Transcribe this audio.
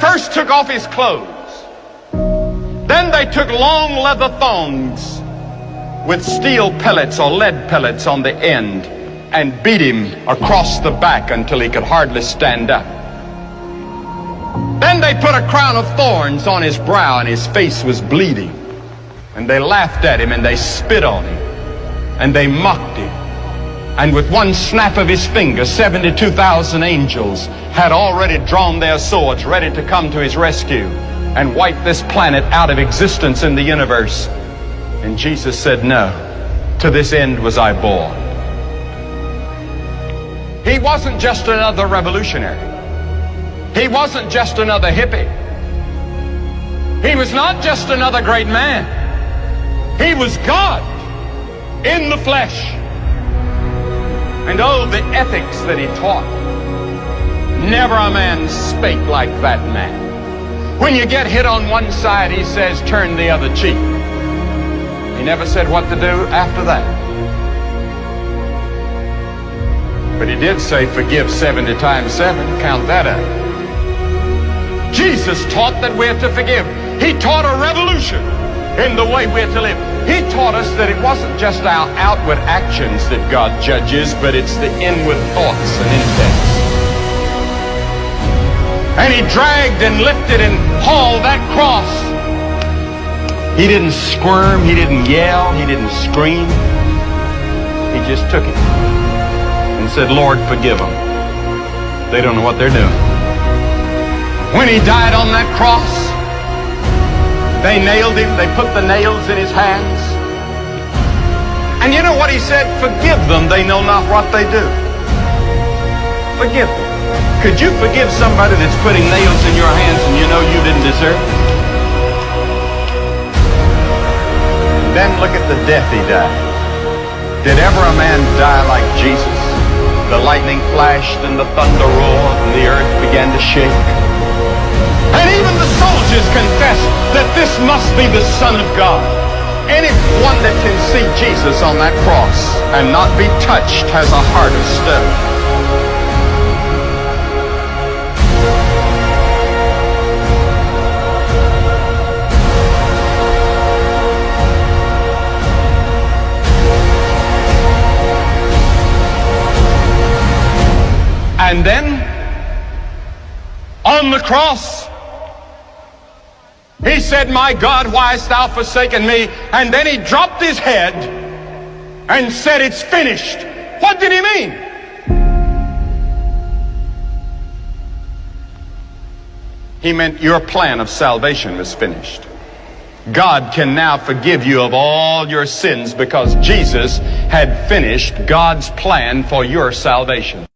first took off his clothes. Then they took long leather thongs with steel pellets or lead pellets on the end and beat him across the back until he could hardly stand up. Then they put a crown of thorns on his brow and his face was bleeding. And they laughed at him and they spit on him and they mocked him. And with one snap of his finger, 72,000 angels had already drawn their swords ready to come to his rescue and wipe this planet out of existence in the universe. And Jesus said, no, to this end was I born. He wasn't just another revolutionary. He wasn't just another hippie. He was not just another great man. He was God in the flesh. And oh, the ethics that he taught. Never a man spake like that man. When you get hit on one side, he says, turn the other cheek. He never said what to do after that. But he did say, forgive 70 times 7. Count that up. Jesus taught that we're to forgive. He taught a revolution in the way we're to live. He taught us that it wasn't just our outward actions that God judges, but it's the inward thoughts and intents. And he dragged and lifted and hauled that cross. He didn't squirm, he didn't yell, he didn't scream. He just took it and said, Lord, forgive them. They don't know what they're doing. When he died on that cross, they nailed him, they put the nails in his hands. And you know what he said? Forgive them, they know not what they do. Forgive them. Could you forgive somebody that's putting nails in your hands and you know you didn't deserve it? Then look at the death he died. Did ever a man die like Jesus? The lightning flashed and the thunder roared and the earth began to shake. And even the soldiers confessed that this must be the Son of God. Anyone that can see Jesus on that cross and not be touched has a heart of stone. And then, on the cross, he said, my God, why hast thou forsaken me? And then he dropped his head and said, it's finished. What did he mean? He meant your plan of salvation was finished. God can now forgive you of all your sins because Jesus had finished God's plan for your salvation.